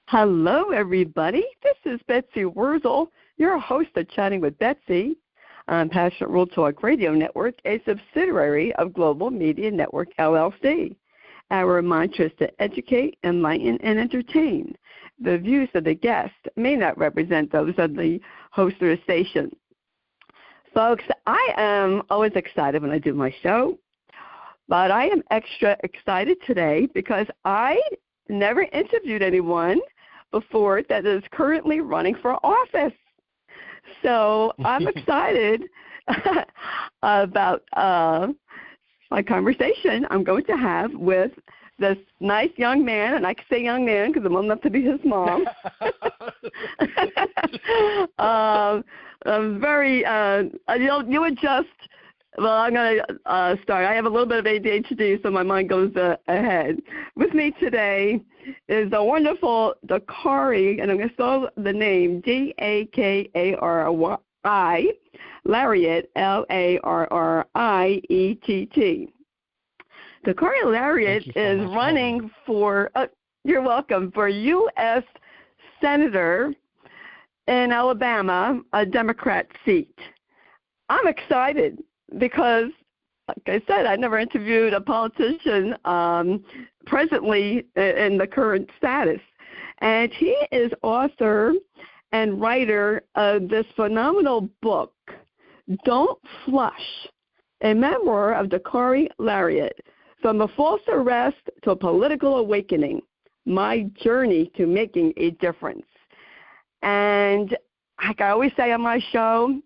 Hello, everybody. This is Betsy Wurzel, your host of Chatting with Betsy on Passionate Real Talk Radio Network, a subsidiary of Global Media Network, LLC. Our mantra is to educate, enlighten, and entertain. The views of the guest may not represent those of the host or the station. Folks, I am always excited when I do my show, but I am extra excited today because I never interviewed anyone before that is currently running for office. So I'm excited about my conversation I'm going to have with this nice young man, and I can say young man because I'm old enough to be his mom. I'm very, you adjust. Well, I'm going to start. I have a little bit of ADHD, so my mind goes ahead. With me today is the wonderful Dakarai, and I'm going to spell the name Dakarai Larriett, Larriett. Dakarai Larriett is running for, you're welcome, for U.S. Senator in Alabama, a Democrat seat. I'm excited because, like I said, I never interviewed a politician presently in the current status. And he is author and writer of this phenomenal book, Don't Flush, a memoir of Dakarai Larriett, From a False Arrest to a Political Awakening, My Journey to Making a Difference. And like I always say on my show,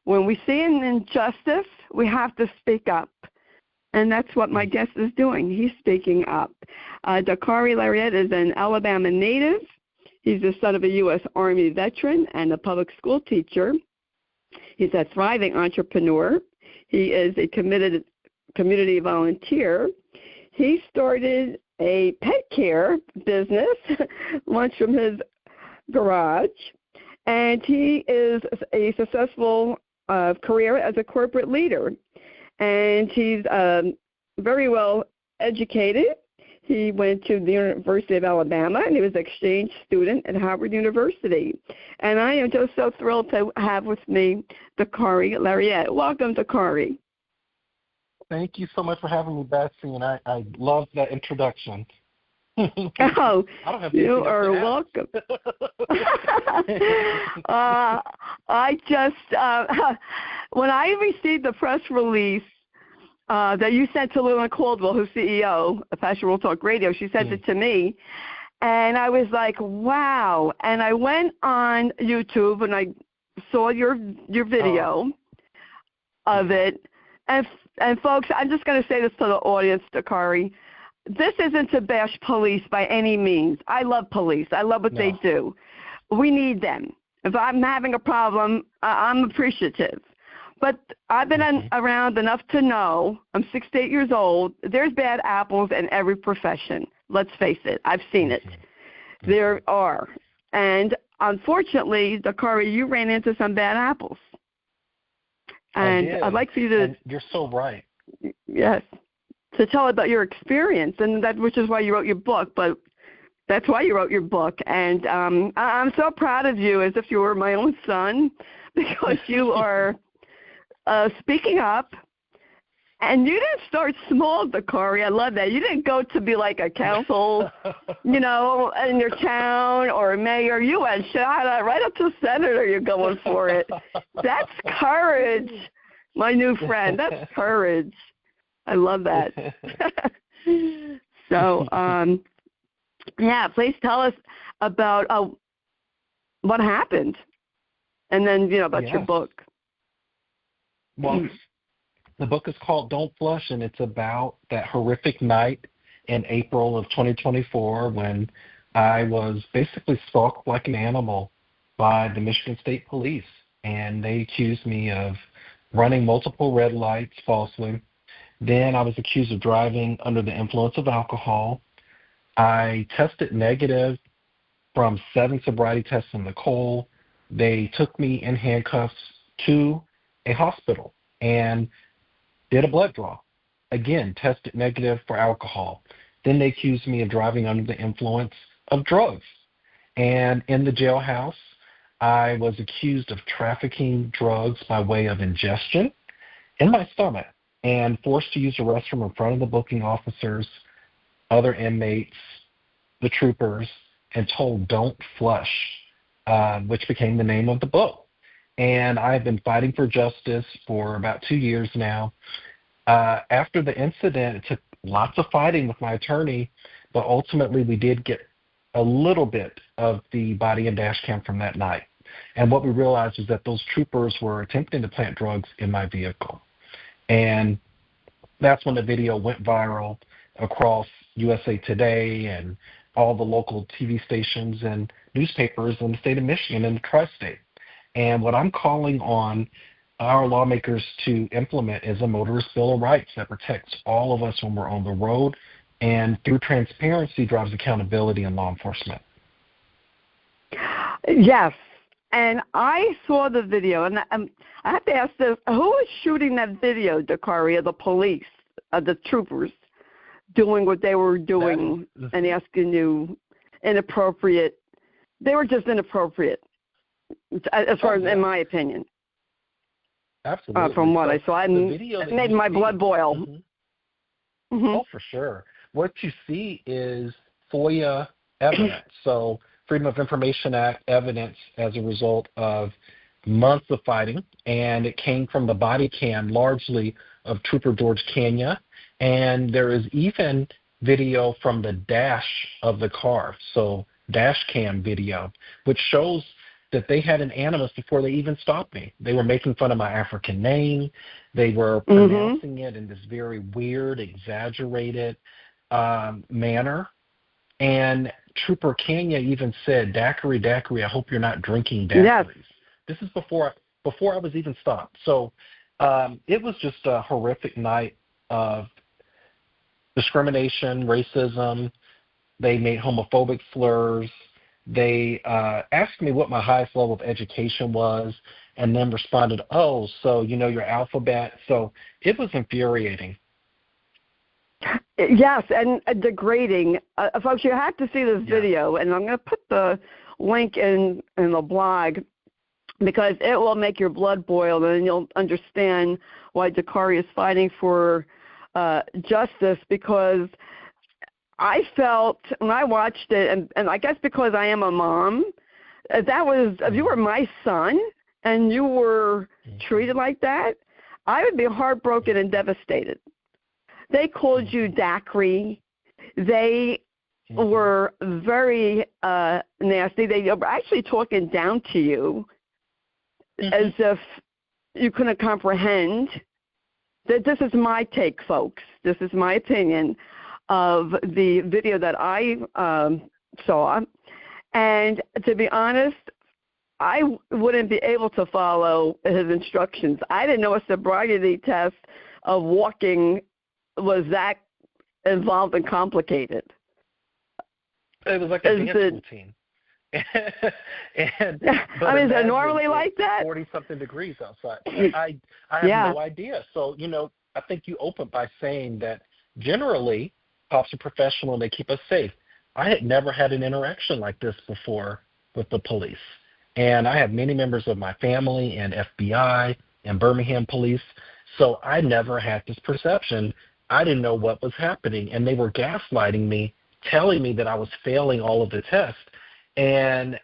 when we see an injustice, we have to speak up. And that's what my guest is doing. He's speaking up. Dakarai Larriett is an Alabama native. He's the son of a U.S. Army veteran and a public school teacher. He's a thriving entrepreneur. He is a committed community volunteer. He started a pet care business, launched from his garage, and he is a successful career as a corporate leader. And he's very well educated. He went to the University of Alabama, and he was an exchange student at Howard University. And I am just so thrilled to have with me Dakarai Larriett. Welcome, Dakarai. Thank you so much for having me, Betsy, and I love that introduction. Oh, you are welcome. I just, when I received the press release that you sent to Lillian Caldwell, who's CEO of Passionate Real Talk Radio, she sent it to me, and I was like, wow. And I went on YouTube and I saw your video of it. And folks, I'm just going to say this to the audience, Dakarai. This isn't to bash police by any means. I love police. I love what they do. We need them. If I'm having a problem, I'm appreciative. But I've been around enough to know, I'm 68 years old, there's bad apples in every profession. Let's face it. I've seen it. There are. And unfortunately, Dakarai, you ran into some bad apples. And I'd like for you to... And you're so right. Yes. To tell about your experience, and that which is why you wrote your book, but that's why you wrote your book. And I'm so proud of you, as if you were my own son, because you are speaking up. And you didn't start small, Dakarai. I love that. You didn't go to be like a council, in your town or a mayor. You went shot right up to senator. You're going for it. That's courage, my new friend. That's courage. I love that. So, please tell us about what happened, and then, about your book. Well, the book is called Don't Flush, and it's about that horrific night in April of 2024 when I was basically stalked like an animal by the Michigan State Police, and they accused me of running multiple red lights falsely. Then I was accused of driving under the influence of alcohol. I tested negative from 7 sobriety tests in the coal. They took me in handcuffs to a hospital and did a blood draw. Again, tested negative for alcohol. Then they accused me of driving under the influence of drugs. And in the jailhouse, I was accused of trafficking drugs by way of ingestion in my stomach and forced to use the restroom in front of the booking officers, other inmates, the troopers, and told don't flush, which became the name of the book. And I've been fighting for justice for about 2 years now. After the incident, it took lots of fighting with my attorney, but ultimately we did get a little bit of the body and dash cam from that night. And what we realized was that those troopers were attempting to plant drugs in my vehicle. And that's when the video went viral across USA Today and all the local TV stations and newspapers in the state of Michigan and the tri-state. And what I'm calling on our lawmakers to implement is a Motorist Bill of Rights that protects all of us when we're on the road and through transparency drives accountability in law enforcement. Yes, and I saw the video, and I have to ask this, who was shooting that video, Dakarai, the police, the troopers, doing what they were doing and asking you inappropriate? They were just inappropriate, as far as in my opinion. Absolutely. From what I saw, it made my blood boil. Mm-hmm. Mm-hmm. Oh, for sure. What you see is FOIA evidence, so Freedom of Information Act evidence as a result of months of fighting, and it came from the body cam largely of Trooper George Kenya, and there is even video from the dash of the car, so dash cam video, which shows that they had an animus before they even stopped me. They were making fun of my African name. They were pronouncing it in this very weird, exaggerated manner. And Trooper Kenya even said, Dakarai, I hope you're not drinking daiquiris. Yes. This is before I was even stopped. So it was just a horrific night of discrimination, racism. They made homophobic slurs. They asked me what my highest level of education was and then responded, oh, so you know your alphabet. So it was infuriating. Yes, and degrading. Folks, you have to see this video, and I'm going to put the link in the blog because it will make your blood boil, and you'll understand why Dakarai is fighting for justice, because I felt when I watched it, and I guess because I am a mom, that was, if you were my son and you were treated like that, I would be heartbroken and devastated. They called you Dakarai. They were very nasty. They were actually talking down to you as if you couldn't comprehend. This is my take, folks. This is my opinion of the video that I saw. And to be honest, I wouldn't be able to follow his instructions. I didn't know a sobriety test of walking was that involved and complicated. It was like a dance routine. Is it normally like that? 40-something degrees outside. I have no idea. So, I think you opened by saying that generally cops are professional and they keep us safe. I had never had an interaction like this before with the police. And I have many members of my family and FBI and Birmingham police, so I never had this perception. I didn't know what was happening, and they were gaslighting me, telling me that I was failing all of the tests. And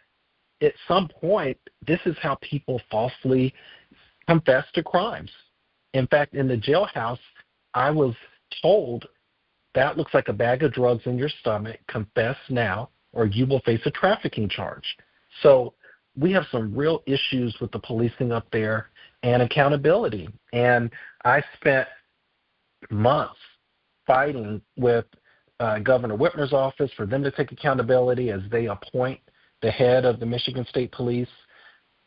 at some point, this is how people falsely confess to crimes. In fact, in the jailhouse, I was told, that looks like a bag of drugs in your stomach, confess now, or you will face a trafficking charge. So we have some real issues with the policing up there and accountability. And I spent months fighting with Governor Whitmer's office for them to take accountability as they appoint the head of the Michigan State Police.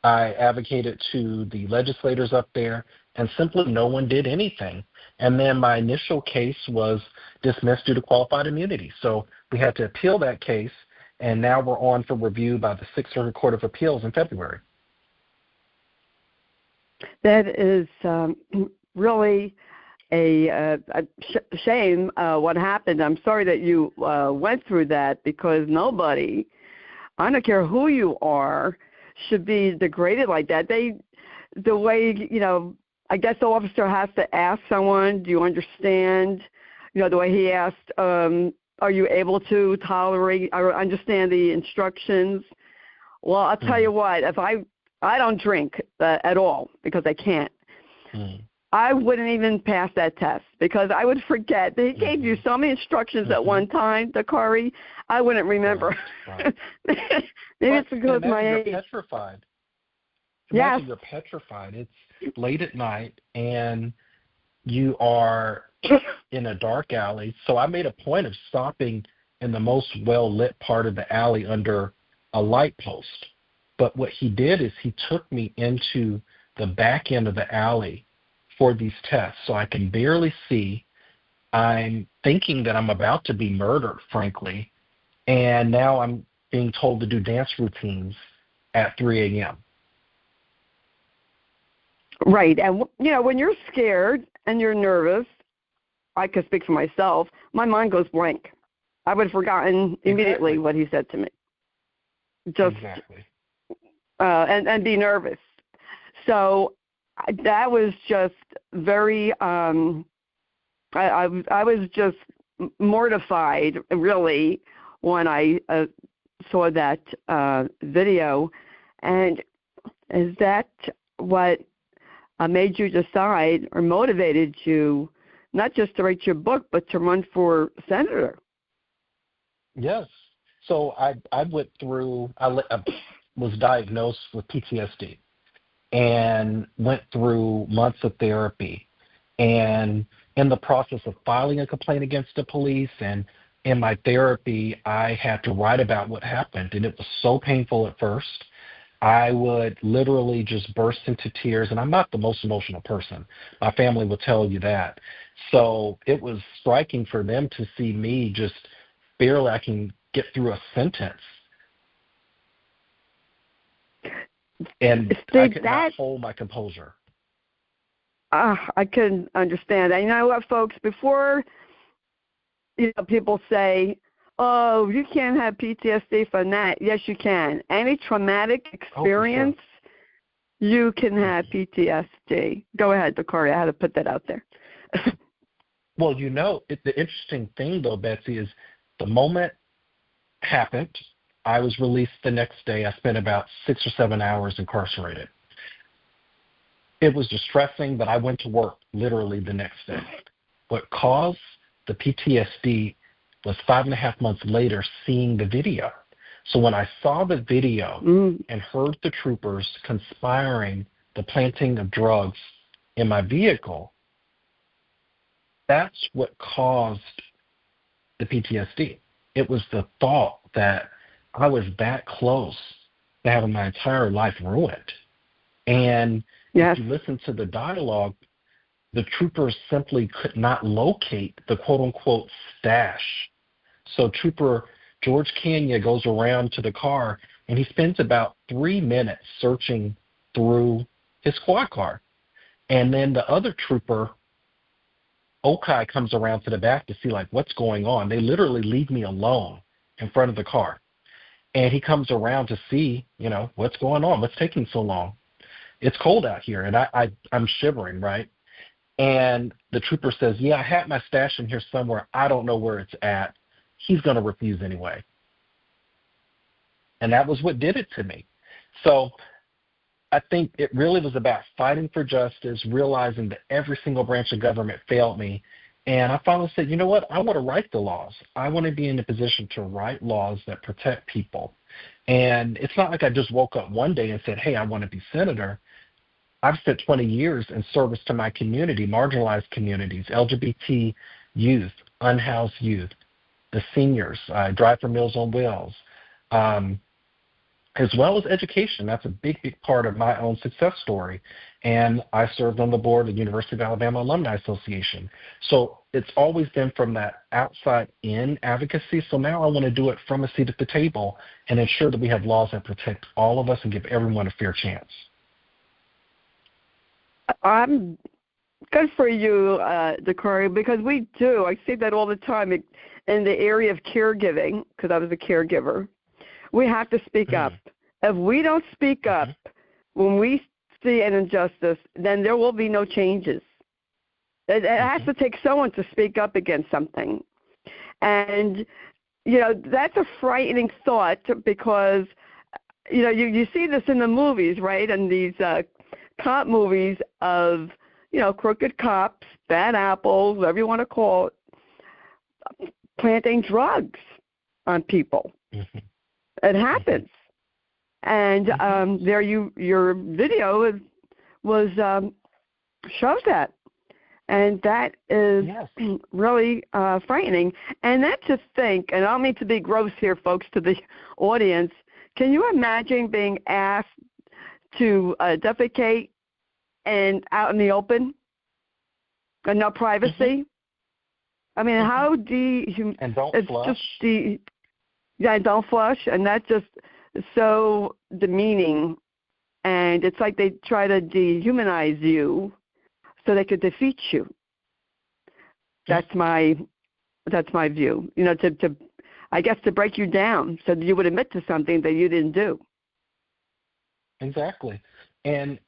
I advocated to the legislators up there, and simply no one did anything. And then my initial case was dismissed due to qualified immunity. So we had to appeal that case, and now we're on for review by the Sixth Circuit Court of Appeals in February. That is really a shame what happened. I'm sorry that you went through that, because nobody I don't care who you are, should be degraded like that. The way, I guess the officer has to ask someone, do you understand? The way he asked, are you able to tolerate or understand the instructions? Well, I'll tell you what, if I don't drink at all because I can't. I wouldn't even pass that test because I would forget. They gave you so many instructions at one time, Dakarai, I wouldn't remember. Right. Maybe it's because of my age. You're petrified. Yes. You're petrified. It's late at night, and you are in a dark alley. So I made a point of stopping in the most well-lit part of the alley under a light post. But what he did is he took me into the back end of the alley for these tests, so I can barely see. I'm thinking that I'm about to be murdered, frankly, and now I'm being told to do dance routines at 3 a.m. Right, and when you're scared and you're nervous, I could speak for myself, my mind goes blank. I would have forgotten immediately what he said to me. Just exactly. And be nervous. So that was just very, I was just mortified, really, when I saw that video. And is that what made you decide or motivated you not just to write your book, but to run for senator? Yes. So I went through, I was diagnosed with PTSD and went through months of therapy. And in the process of filing a complaint against the police and in my therapy, I had to write about what happened. And it was so painful at first. I would literally just burst into tears. And I'm not the most emotional person. My family will tell you that. So it was striking for them to see me just barely I can get through a sentence. And I could not hold my composure. I can understand. And you know what, folks? Before people say, "Oh, you can't have PTSD from that." Yes, you can. Any traumatic experience, you can have PTSD. Go ahead, Dakarai. I had to put that out there. Well, the interesting thing, though, Betsy, is the moment happened, I was released the next day. I spent about 6 or 7 hours incarcerated. It was distressing, but I went to work literally the next day. What caused the PTSD was 5.5 months later seeing the video. So when I saw the video and heard the troopers conspiring the planting of drugs in my vehicle, that's what caused the PTSD. It was the thought that I was that close to having my entire life ruined. And if you listen to the dialogue, the troopers simply could not locate the quote-unquote stash. So Trooper George Kenya goes around to the car, and he spends about 3 minutes searching through his squad car. And then the other trooper, Okai, comes around to the back to see, what's going on. They literally leave me alone in front of the car. And he comes around to see, what's going on, what's taking so long. It's cold out here, and I'm shivering, right? And the trooper says, I had my stash in here somewhere. I don't know where it's at. He's going to refuse anyway. And that was what did it to me. So I think it really was about fighting for justice, realizing that every single branch of government failed me. And I finally said, you know what? I want to write the laws. I want to be in a position to write laws that protect people. And it's not like I just woke up one day and said, hey, I want to be senator. I've spent 20 years in service to my community, marginalized communities, LGBT youth, unhoused youth, the seniors. I drive for Meals on Wheels, as well as education. That's a big, big part of my own success story. And I served on the board of the University of Alabama Alumni Association. So it's always been from that outside-in advocacy. So now I want to do it from a seat at the table and ensure that we have laws that protect all of us and give everyone a fair chance. I'm good for you, Dakarai, because we do. I see that all the time in the area of caregiving, because I was a caregiver. we have to speak up. If we don't speak up when we see an injustice, then there will be no changes. It has to take someone to speak up against something. And, that's a frightening thought because, you see this in the movies, right? And these cop movies of, crooked cops, bad apples, whatever you want to call it, planting drugs on people. It happens. And your video was shows that. And that is really frightening. And that's to think, and I don't mean to be gross here, folks, to the audience, can you imagine being asked to defecate and out in the open and no privacy? I mean, how and don't flush. Don't flush, and that's just so demeaning. And it's like they try to dehumanize you so they could defeat you. That's my view. I guess to break you down so that you would admit to something that you didn't do. Exactly. And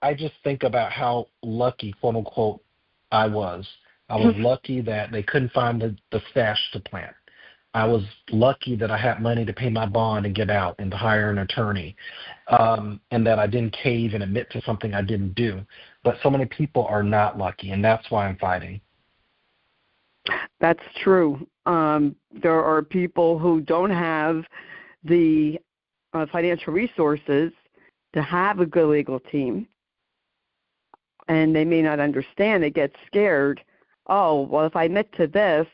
I just think about how lucky, quote unquote, I was. I was lucky that they couldn't find the stash to plant. I was lucky that I had money to pay my bond and get out and to hire an attorney, and that I didn't cave and admit to something I didn't do. But so many people are not lucky, and that's why I'm fighting. That's true. There are people who don't have the financial resources to have a good legal team, and they may not understand. They get scared. Oh, well, if I admit to this,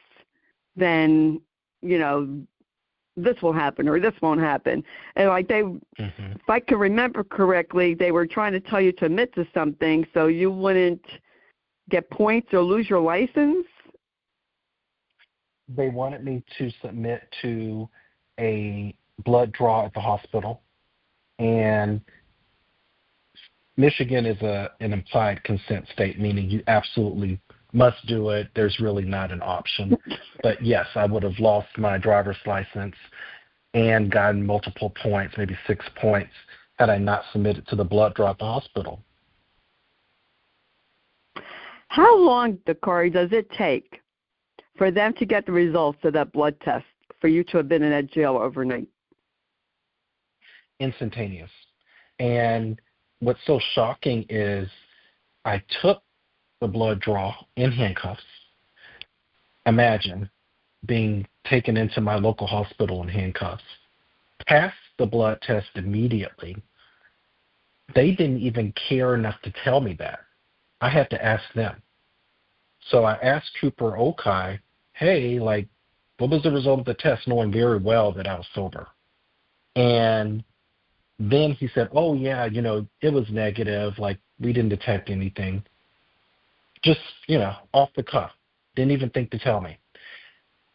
then this will happen or this won't happen. And like if I can remember correctly, they were trying to tell you to admit to something so you wouldn't get points or lose your license. They wanted me to submit to a blood draw at the hospital, and Michigan is an implied consent state, meaning you absolutely must do it. There's really not an option. But yes, I would have lost my driver's license and gotten multiple points, maybe 6 points, had I not submitted to the blood draw at the hospital. How long, Dakarai, does it take for them to get the results of that blood test for you to have been in that jail overnight? Instantaneous. And what's so shocking is I took the blood draw in handcuffs. Imagine being taken into my local hospital in handcuffs. Passed the blood test immediately. They didn't even care enough to tell me that. I had to ask them. So I asked Trooper Okai, hey, what was the result of the test, knowing very well that I was sober? And then he said, oh, yeah, it was negative. We didn't detect anything. Just, off the cuff. Didn't even think to tell me.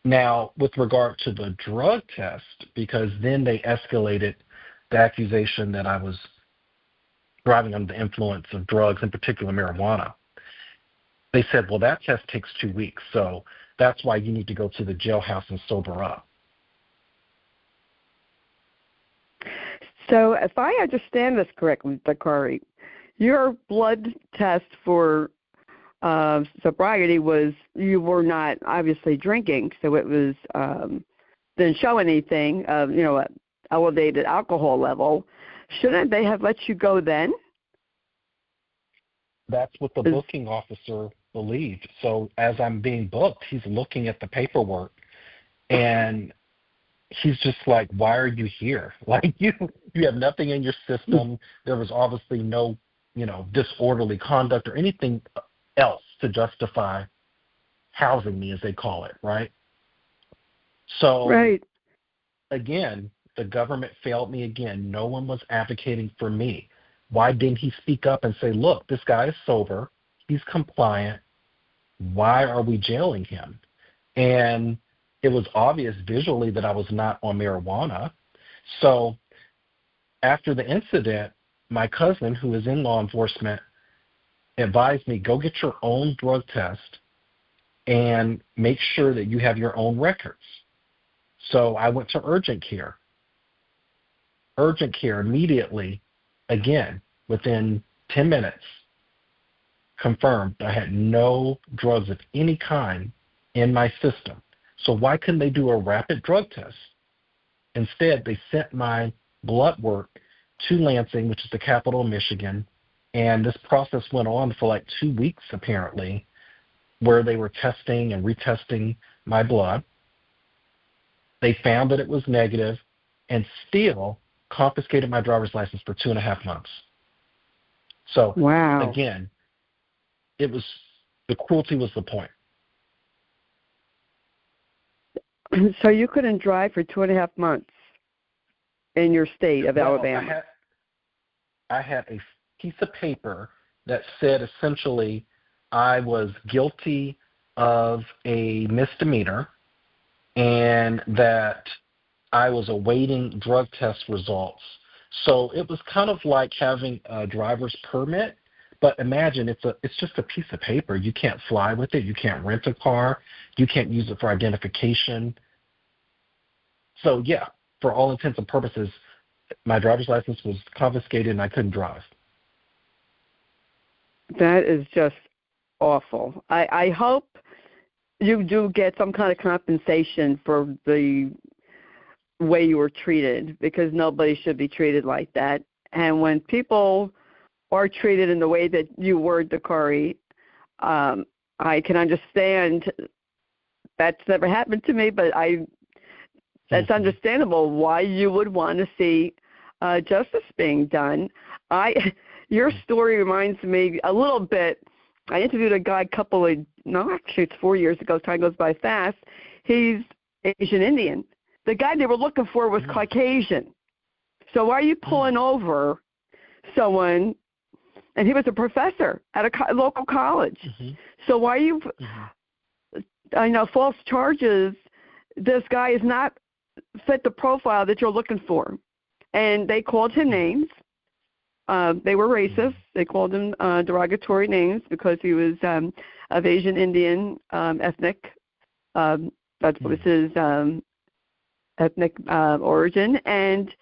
Now, with regard to the drug test, because then they escalated the accusation that I was driving under the influence of drugs, in particular marijuana. They said, well, that test takes 2 weeks, so that's why you need to go to the jailhouse and sober up. So if I understand this correctly, Dakarai, your blood test for sobriety was you were not obviously drinking, so it was didn't show anything of elevated alcohol level. Shouldn't they have let you go then? That's what the booking officer believed. So as I'm being booked, he's looking at the paperwork, and he's just like, why are you here? You have nothing in your system. There was obviously no disorderly conduct or anything else to justify housing me, as they call it, right? So, again, the government failed me again. No one was advocating for me. Why didn't he speak up and say, look, this guy is sober, he's compliant, why are we jailing him? And it was obvious visually that I was not on marijuana. So after the incident, my cousin, who is in law enforcement, advised me, go get your own drug test and make sure that you have your own records. So I went to urgent care. urgent care immediately, again, within 10 minutes, confirmed I had no drugs of any kind in my system. So why couldn't they do a rapid drug test? Instead, they sent my blood work to Lansing, which is the capital of Michigan, and this process went on for like 2 weeks, apparently, where they were testing and retesting my blood. They found that it was negative and still confiscated my driver's license for 2.5 months. So, wow. Again, the cruelty was the point. So you couldn't drive for 2.5 months in your state of Alabama. I had a piece of paper that said essentially I was guilty of a misdemeanor and that I was awaiting drug test results. So it was kind of like having a driver's permit, but imagine it's just a piece of paper. You can't fly with it. You can't rent a car. You can't use it for identification. So yeah, for all intents and purposes, my driver's license was confiscated and I couldn't drive. That is just awful. I hope you do get some kind of compensation for the way you were treated, because nobody should be treated like that. And when people are treated in the way that you were, Dakarai, I can understand. That's never happened to me, but that's understandable why you would want to see justice being done. Your story reminds me a little bit. I interviewed a guy actually it's 4 years ago. Time goes by fast. He's Asian Indian. The guy they were looking for was Caucasian. So why are you pulling over someone? And he was a professor at a local college. So why are you, false charges? This guy is not fit the profile that you're looking for. And they called him names. They were racist. They called him derogatory names because he was of Asian Indian ethnic. That was his ethnic origin. And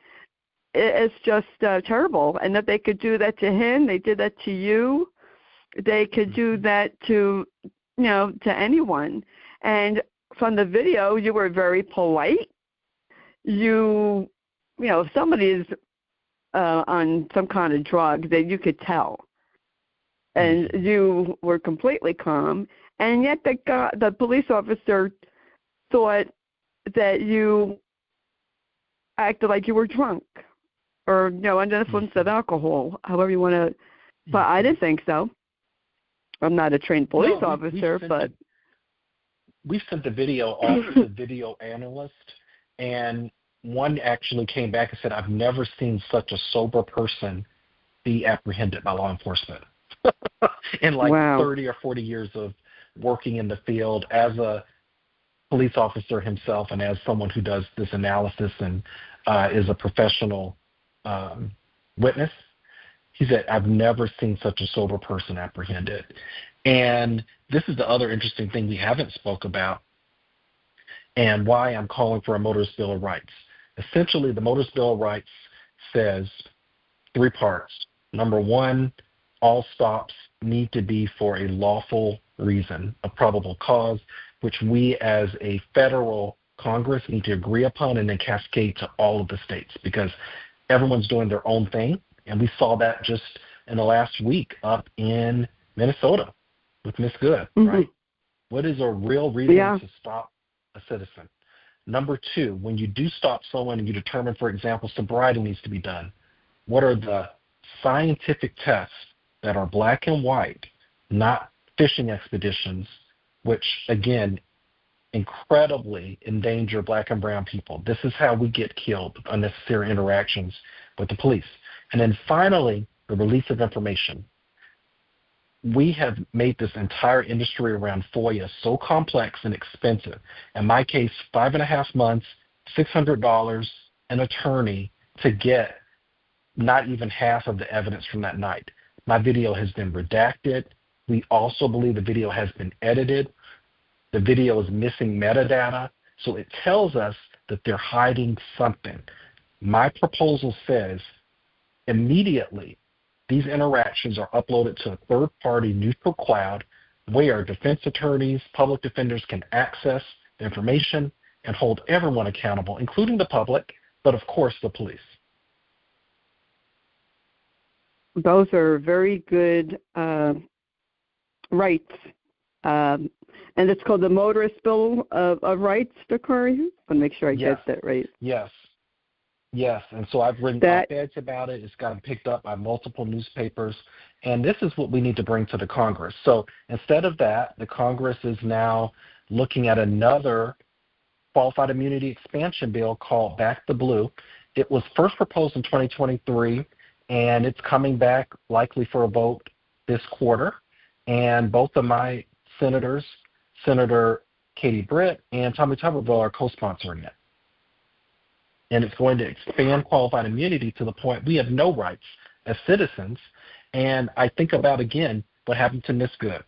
it's just terrible. And that they could do that to him, they did that to you. They could do that to anyone. And from the video, you were very polite. If somebody is on some kind of drug, then you could tell. And you were completely calm. And yet the police officer thought that you acted like you were drunk or, under the influence of alcohol, however you want to. But I didn't think so. I'm not a trained police officer, but. We sent the video off to the video analyst, and one actually came back and said, I've never seen such a sober person be apprehended by law enforcement in 30 or 40 years of working in the field as a police officer himself and as someone who does this analysis and is a professional witness. He said, I've never seen such a sober person apprehended. And this is the other interesting thing we haven't spoke about and why I'm calling for a Motorist Bill of Rights. Essentially, the Motorist Bill of Rights says 3 parts. Number 1, all stops need to be for a lawful reason, a probable cause, which we as a federal Congress need to agree upon and then cascade to all of the states because everyone's doing their own thing. And we saw that just in the last week up in Minnesota with Miss Good, right? What is a real reason to stop a citizen? Number 2, when you do stop someone and you determine, for example, sobriety needs to be done, what are the scientific tests that are black and white, not fishing expeditions, which, again, incredibly endanger black and brown people? This is how we get killed with unnecessary interactions with the police. And then finally, the release of information. We have made this entire industry around FOIA so complex and expensive. In my case, 5.5 months, $600, an attorney to get not even half of the evidence from that night. My video has been redacted. We also believe the video has been edited. The video is missing metadata. So it tells us that they're hiding something. My proposal says immediately these interactions are uploaded to a third-party neutral cloud where defense attorneys, public defenders can access the information and hold everyone accountable, including the public, but of course the police. Those are very good rights. And it's called the Motorist Bill of Rights, Dakarai? I want to make sure I get that right. Yes. And so I've written op-eds about it. It's gotten picked up by multiple newspapers. And this is what we need to bring to the Congress. So instead of that, the Congress is now looking at another qualified immunity expansion bill called Back the Blue. It was first proposed in 2023, and it's coming back likely for a vote this quarter. And both of my senators, Senator Katie Britt and Tommy Tuberville, are co-sponsoring it. And it's going to expand qualified immunity to the point we have no rights as citizens. And I think about, again, what happened to Miss Good.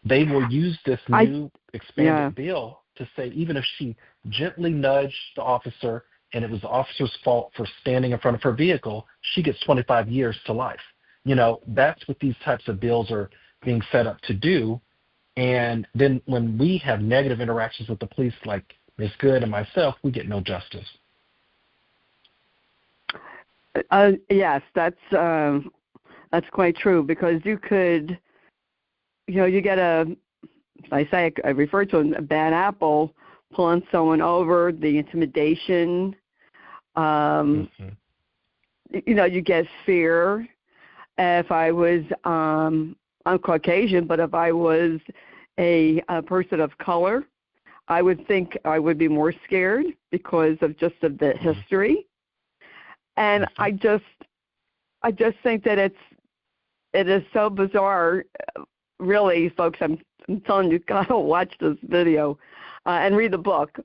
They will use this new expanded bill to say even if she gently nudged the officer and it was the officer's fault for standing in front of her vehicle, she gets 25 years to life. You know, that's what these types of bills are being set up to do. And then when we have negative interactions with the police like Ms. Good and myself, we get no justice. Yes, that's quite true, because you could, you get I refer to a bad apple, pulling someone over, the intimidation, you get fear. If I was, I'm Caucasian, but if I was a person of color, I would think I would be more scared because of the history. And I just think that it is so bizarre. Really, folks, I'm telling you, gotta watch this video and read the book.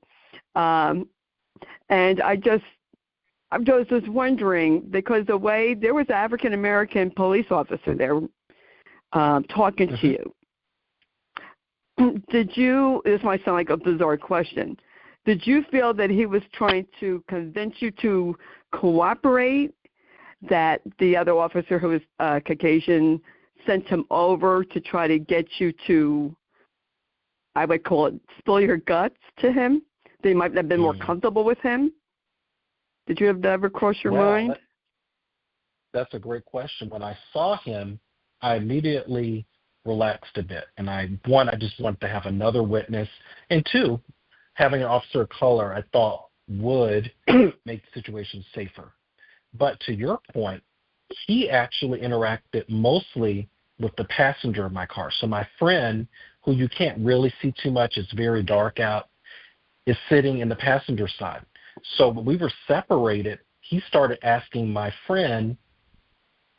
And I'm just wondering, because the way there was an African American police officer there talking to you. This might sound like a bizarre question, did you feel that he was trying to convince you to cooperate, that the other officer who was Caucasian sent him over to try to get you to, I would call it, spill your guts to him? They might have been more comfortable with him? Did you have that ever cross your mind? That's a great question. When I saw him, I immediately relaxed a bit. And I just wanted to have another witness. And two, having an officer of color, I thought would make the situation safer. But to your point, he actually interacted mostly with the passenger of my car. So my friend, who you can't really see too much, it's very dark out, is sitting in the passenger side. So when we were separated, he started asking my friend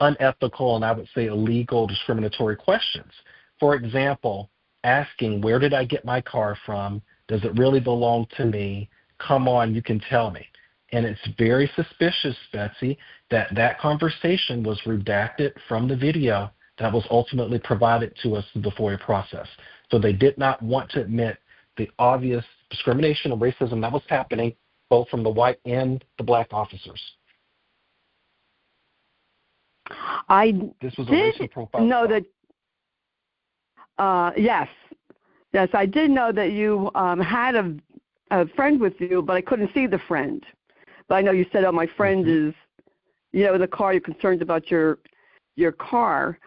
unethical and I would say illegal discriminatory questions. For example, asking, where did I get my car from? Does it really belong to me? Come on, you can tell me. And it's very suspicious, Betsy, that conversation was redacted from the video that was ultimately provided to us through the FOIA process. So they did not want to admit the obvious discrimination and racism that was happening both from the white and the black officers. This was a racial profile. Know that. Yes, I did know that you had a friend with you, but I couldn't see the friend. But I know you said, "Oh, my friend is, in the car. You're concerned about your car."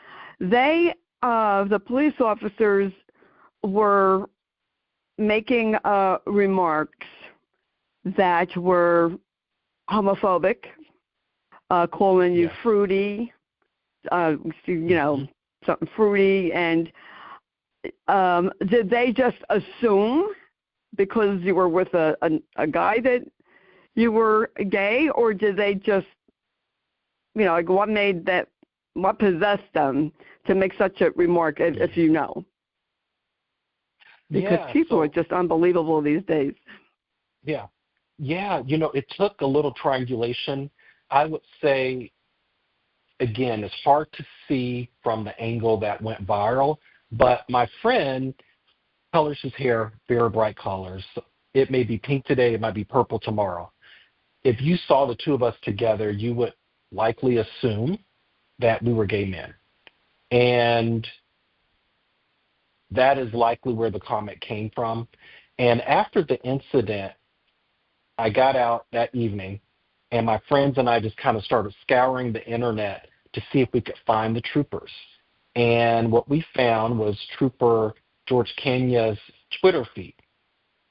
They, the police officers, were making remarks that were homophobic, calling you fruity, something fruity, and did they just assume because you were with a guy that you were gay, or did they just, what possessed them to make such a remark, if you know? Because people are just unbelievable these days. Yeah, it took a little triangulation. I would say, again, it's hard to see from the angle that went viral, but my friend colors his hair very bright colors. It may be pink today, it might be purple tomorrow. if you saw the two of us together, you would likely assume that we were gay men. And that is likely where the comment came from. And after the incident, I got out that evening, and my friends and I just kind of started scouring the internet to see if we could find the troopers. And what we found was Trooper George Kenya's Twitter feed.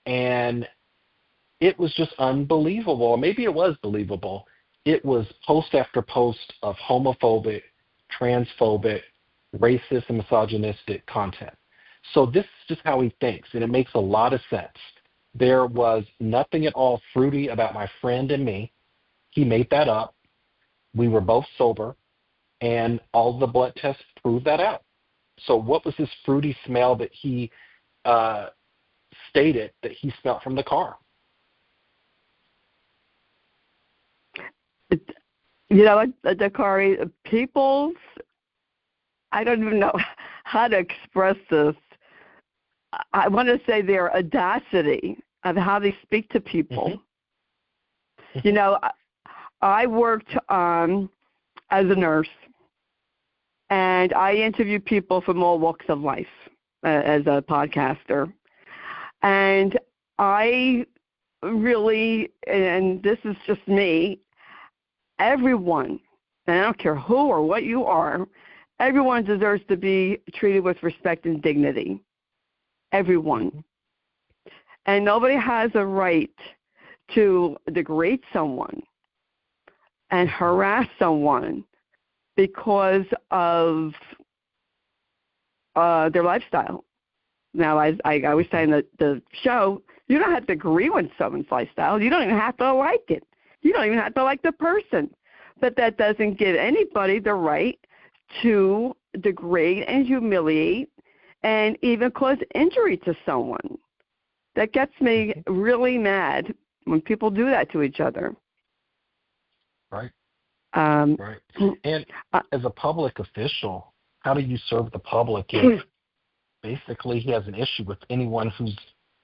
And it was just unbelievable. Maybe it was believable. It was post after post of homophobic, transphobic, racist, and misogynistic content. So this is just how he thinks, and it makes a lot of sense. There was nothing at all fruity about my friend and me. He made that up. We were both sober, and all the blood tests proved that out. So what was this fruity smell that he stated that he smelled from the car? You know what, Dakarai, people's, I don't even know how to express this. I want to say their audacity of how they speak to people. Mm-hmm. You know, I worked as a nurse, and I interview people from all walks of life as a podcaster. And I really, and this is just me, everyone, and I don't care who or what you are, everyone deserves to be treated with respect and dignity. Everyone. And nobody has a right to degrade someone and harass someone because of their lifestyle. Now, I always say in the show, you don't have to agree with someone's lifestyle. You don't even have to like it. You don't even have to like the person. But that doesn't give anybody the right to degrade and humiliate and even cause injury to someone. That gets me really mad when people do that to each other. Right. Right. And as a public official, how do you serve the public if basically he has an issue with anyone who's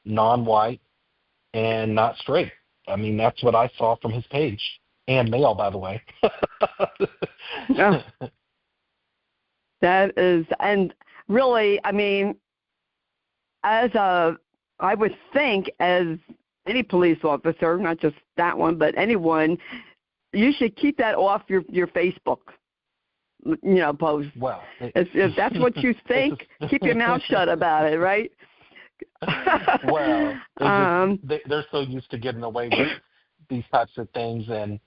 non-white and not straight? I mean, that's what I saw from his page. And male, by the way. Yeah. That is, and really, I mean, I would think as any police officer, not just that one, but anyone, you should keep that off your Facebook, post. Well, if that's what you think, keep your mouth shut about it, right? Well, they're so used to getting away with these types of things, and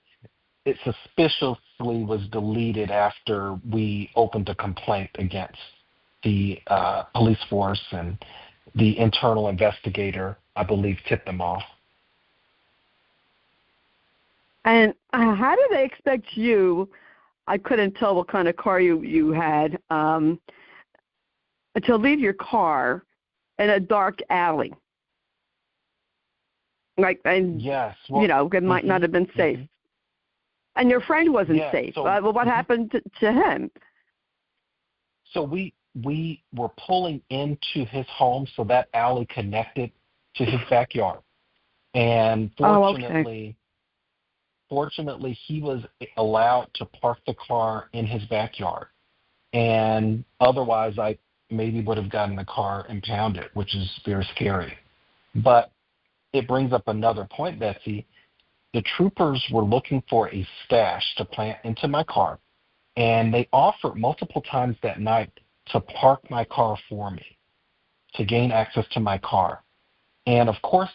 it suspiciously was deleted after we opened a complaint against the police force, and the internal investigator, I believe, tipped them off. And how do they expect you, I couldn't tell what kind of car you had, to leave your car in a dark alley? Like, and, yes, well, it might not have been safe. And your friend wasn't safe. So, well, what happened to him? So we were pulling into his home, so that alley connected to his backyard. And fortunately, he was allowed to park the car in his backyard. And otherwise, I maybe would have gotten the car impounded, which is very scary. But it brings up another point, Betsy. The troopers were looking for a stash to plant into my car, and they offered multiple times that night to park my car for me, to gain access to my car. And, of course,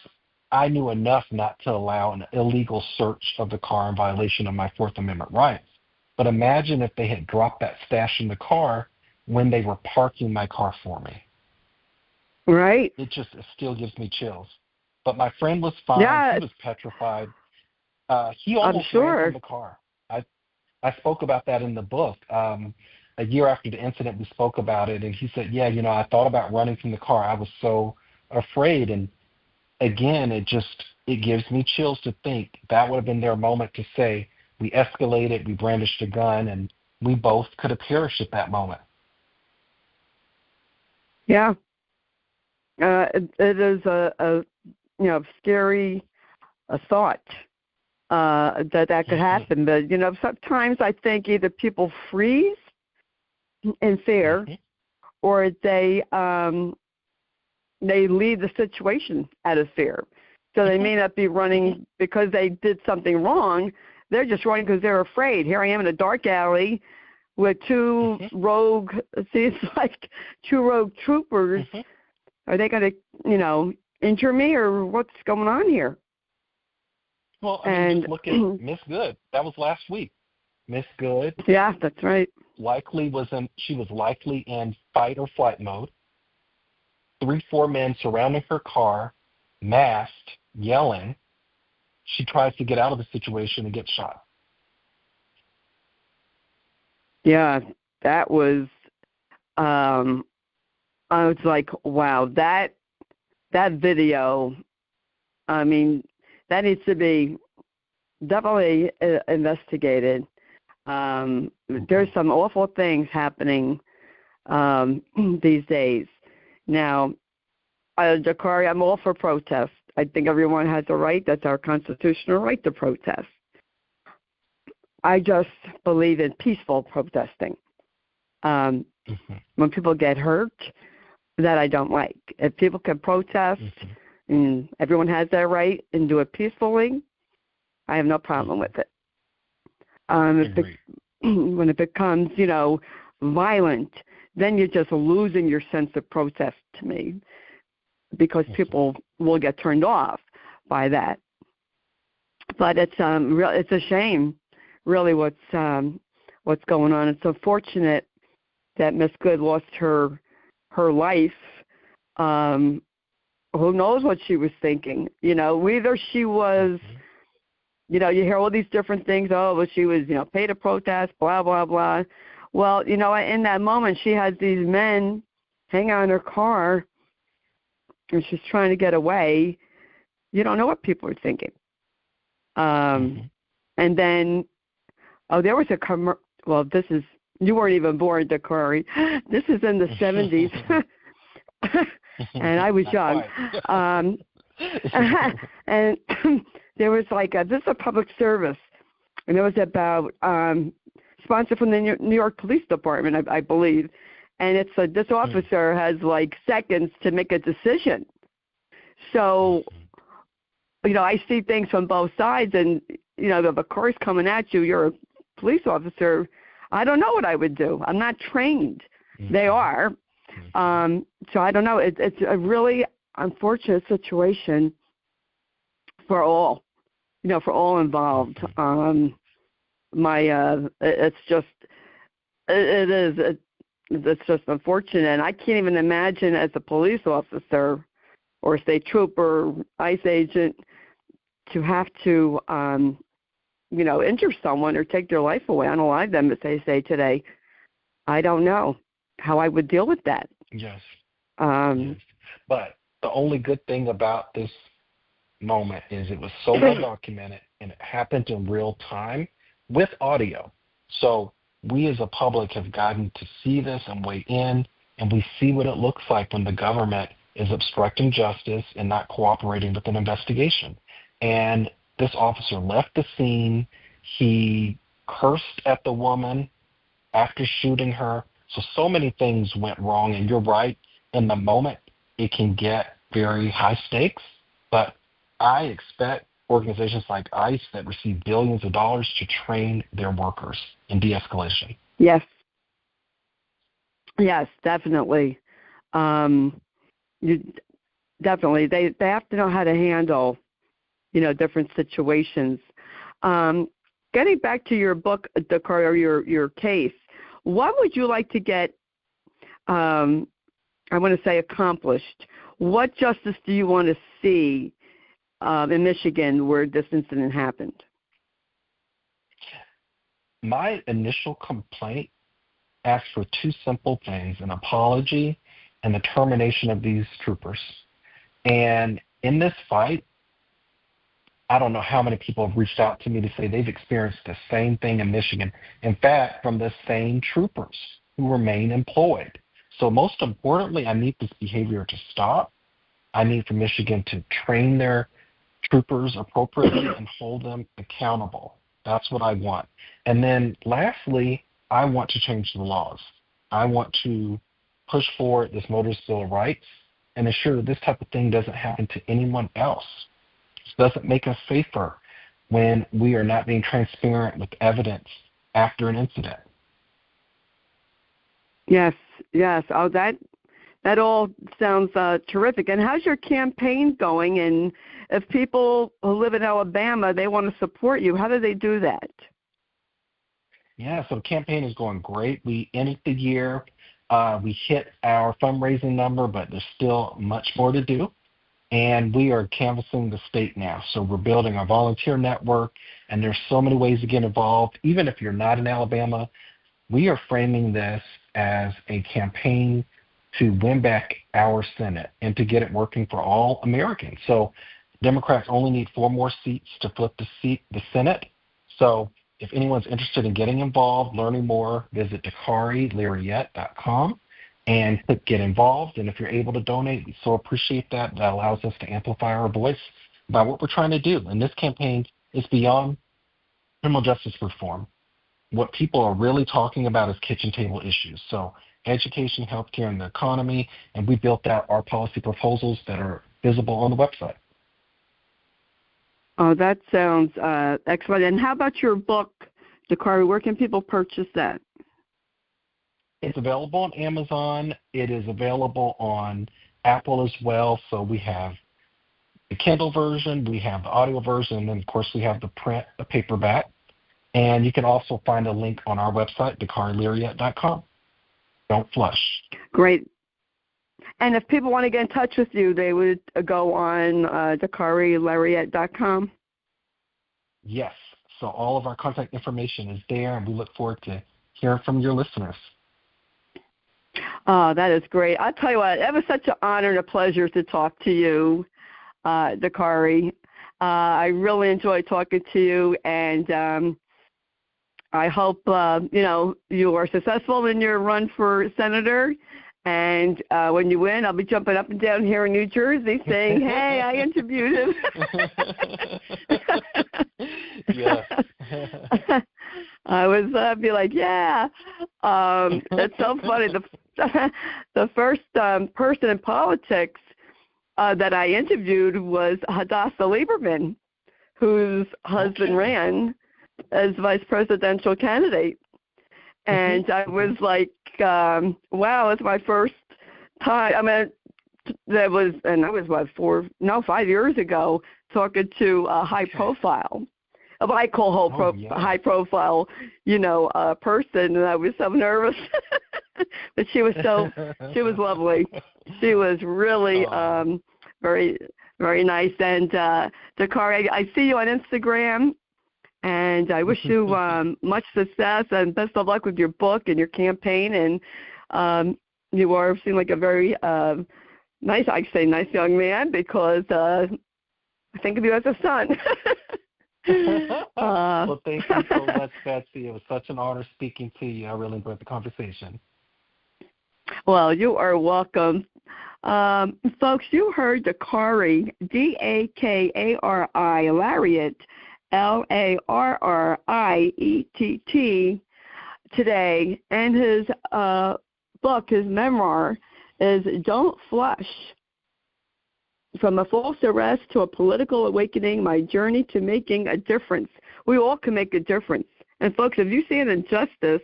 I knew enough not to allow an illegal search of the car in violation of my Fourth Amendment rights. But imagine if they had dropped that stash in the car when they were parking my car for me. Right. It still gives me chills. But my friend was fine. Yeah. He was petrified. He almost ran from the car. I spoke about that in the book. A year after the incident, we spoke about it, and he said, yeah, I thought about running from the car. I was so afraid. And again, it gives me chills to think that would have been their moment to say, we escalated, we brandished a gun, and we both could have perished at that moment. Yeah. It is a scary thought. that could happen. But, sometimes I think either people freeze in fear or they leave the situation out of fear. So they may not be running because they did something wrong. They're just running because they're afraid. Here I am in a dark alley with two rogue, it's like two rogue troopers. Are they going to, injure me, or what's going on here? Well, just look at Miss Good. That was last week. Miss Good. Yeah, that's right. She was likely in fight or flight mode. 3-4 men surrounding her car, masked, yelling. She tries to get out of the situation and gets shot. Yeah, that was. I was like, wow, that video. I mean, that needs to be definitely investigated. There's some awful things happening these days. Now, Dakarai, I'm all for protest. I think everyone has a right. That's our constitutional right to protest. I just believe in peaceful protesting. When people get hurt, that I don't like. If people can protest and everyone has that right and do it peacefully, I have no problem with it. When it becomes, violent, then you're just losing your sense of protest to me, because people will get turned off by that. But it's a shame, really, what's going on. It's unfortunate that Miss Good lost her life. Who knows what she was thinking? Whether she was, you hear all these different things. Oh, well, she was, paid to protest, blah, blah, blah. Well, in that moment, she has these men hanging on her car, and she's trying to get away. You don't know what people are thinking. And then, there was well, this is, you weren't even born, Dakarai. This is in the 70s, and I was young. And there was this is a public service, and it was about sponsored from the New York Police Department, I believe. And it's this officer has seconds to make a decision. So, I see things from both sides, and if a car's coming at you, you're a police officer. I don't know what I would do. I'm not trained. They are. So I don't know. It's a really unfortunate situation for all, for all involved. It's just unfortunate. And I can't even imagine as a police officer or state trooper, ICE agent, to have to, injure someone or take their life away, unalive them, as they say today. I don't know how I would deal with that. Yes. Yes. But the only good thing about this moment is it was so well documented, and it happened in real time with audio. So we as a public have gotten to see this and weigh in, and we see what it looks like when the government is obstructing justice and not cooperating with an investigation. And this officer left the scene. He cursed at the woman after shooting her. So many things went wrong, and you're right. In the moment, it can get very high stakes, but I expect organizations like ICE that receive billions of dollars to train their workers in de-escalation. Yes. Yes, definitely. Definitely. They have to know how to handle, different situations. Getting back to your book, Dakarai, or your case, what would you like to get, I want to say, accomplished? What justice do you want to see in Michigan where this incident happened? My initial complaint asked for two simple things: an apology and the termination of these troopers. And in this fight, I don't know how many people have reached out to me to say they've experienced the same thing in Michigan. In fact, from the same troopers who remain employed. So most importantly, I need this behavior to stop. I need for Michigan to train their troopers appropriately and hold them accountable. That's what I want. And then lastly, I want to change the laws. I want to push forward this Motorist Bill of Rights and ensure that this type of thing doesn't happen to anyone else. This doesn't make us safer when we are not being transparent with evidence after an incident. Yes, yes. Oh, that all sounds terrific. And how's your campaign going? And if people who live in Alabama, they want to support you, how do they do that? Yeah, so the campaign is going great. We ended the year. We hit our fundraising number, but there's still much more to do. And we are canvassing the state now. So we're building our volunteer network, and there's so many ways to get involved. Even if you're not in Alabama, we are framing this as a campaign to win back our Senate and to get it working for all Americans. So Democrats only need 4 more seats to flip the Senate. So if anyone's interested in getting involved, learning more, visit DakaiLarriett.com and click Get Involved. And if you're able to donate, we so appreciate that. That allows us to amplify our voice about what we're trying to do. And this campaign is beyond criminal justice reform. What people are really talking about is kitchen table issues. So education, healthcare, and the economy, and we built out our policy proposals that are visible on the website. Oh, that sounds excellent. And how about your book, Dakarai? Where can people purchase that? It's available on Amazon. It is available on Apple as well. So we have the Kindle version, we have the audio version, and then, of course, we have the print, the paperback. And you can also find a link on our website, DakaiLarriett.com. Don't flush. Great. And if people want to get in touch with you, they would go on DakaiLarriett.com? Yes. So all of our contact information is there, and we look forward to hearing from your listeners. Oh, that is great. I'll tell you what, it was such an honor and a pleasure to talk to you, Dakarai. I really enjoyed talking to you, and I hope, you are successful in your run for senator. And when you win, I'll be jumping up and down here in New Jersey saying, hey, I interviewed him. Yeah. I was be like, yeah. It's so funny. The first person in politics that I interviewed was Hadassah Lieberman, whose husband ran as vice presidential candidate. And I was like, wow, it's my first time. I mean, that was 5 years ago, talking to a high profile. I call high profile, person, and I was so nervous. But she was lovely. She was really very, very nice. And Dakarai, I see you on Instagram. And I wish you much success and best of luck with your book and your campaign. And you seem like a very nice young man, because I think of you as a son. Well, thank you so much, Betsy. It was such an honor speaking to you. I really enjoyed the conversation. Well, you are welcome. Folks, you heard Dakarai, Dakari, Larriett, Larriett, today, and his book, his memoir, is Don't Flush. From a false arrest to a political awakening, my journey to making a difference. We all can make a difference. And folks, if you see an injustice,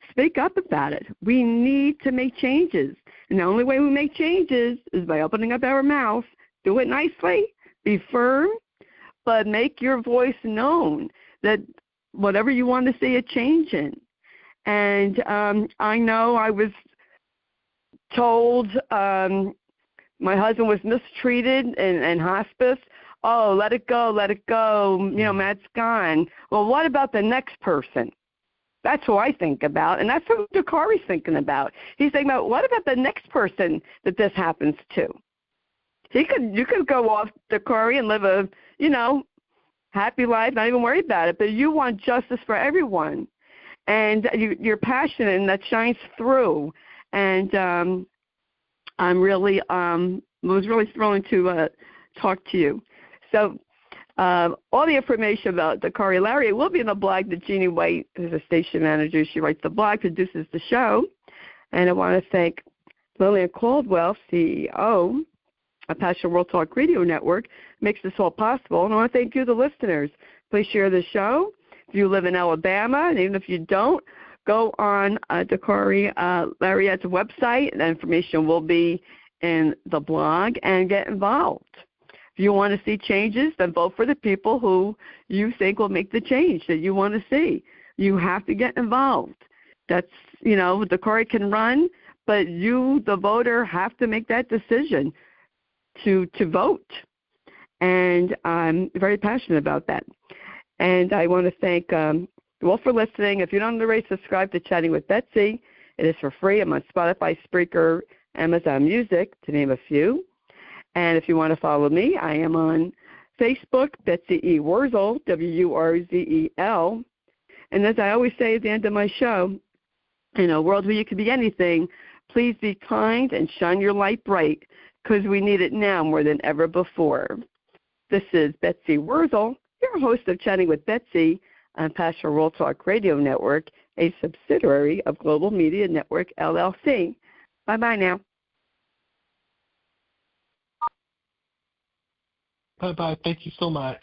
speak up about it. We need to make changes. And the only way we make changes is by opening up our mouth. Do it nicely, be firm, but make your voice known, that whatever you want to see a change in. And I know I was told my husband was mistreated in hospice. Oh, let it go. Matt's gone. Well, what about the next person? That's who I think about, and that's what Dakarai's thinking about. He's thinking about, what about the next person that this happens to? You could go off, Dakarai, and live a happy life, not even worry about it. But you want justice for everyone, and you're passionate, and that shines through. And I'm really was really thrilling to talk to you. So All the information about Dakarai Larriett will be in the blog that Jeannie White, who's a station manager, she writes the blog, produces the show. And I want to thank Lillian Caldwell, CEO of Passion World Talk Radio Network, makes this all possible. And I want to thank you, the listeners. Please share the show. If you live in Alabama, and even if you don't, go on Dakarai Larriett's website. The information will be in the blog, and get involved. If you want to see changes, then vote for the people who you think will make the change that you want to see. You have to get involved. That's, Dakarai can run, but you, the voter, have to make that decision to vote. And I'm very passionate about that. And I want to thank you all for listening. If you don't already subscribe to Chatting with Betsy, it is for free. I'm on Spotify, Spreaker, Amazon Music, to name a few. And if you want to follow me, I am on Facebook, Betsy E. Wurzel, Wurzel. And as I always say at the end of my show, in a world where you can be anything, please be kind and shine your light bright, because we need it now more than ever before. This is Betsy Wurzel, your host of Chatting with Betsy on Passion World Talk Radio Network, a subsidiary of Global Media Network, LLC. Bye-bye now. Bye-bye. Thank you so much.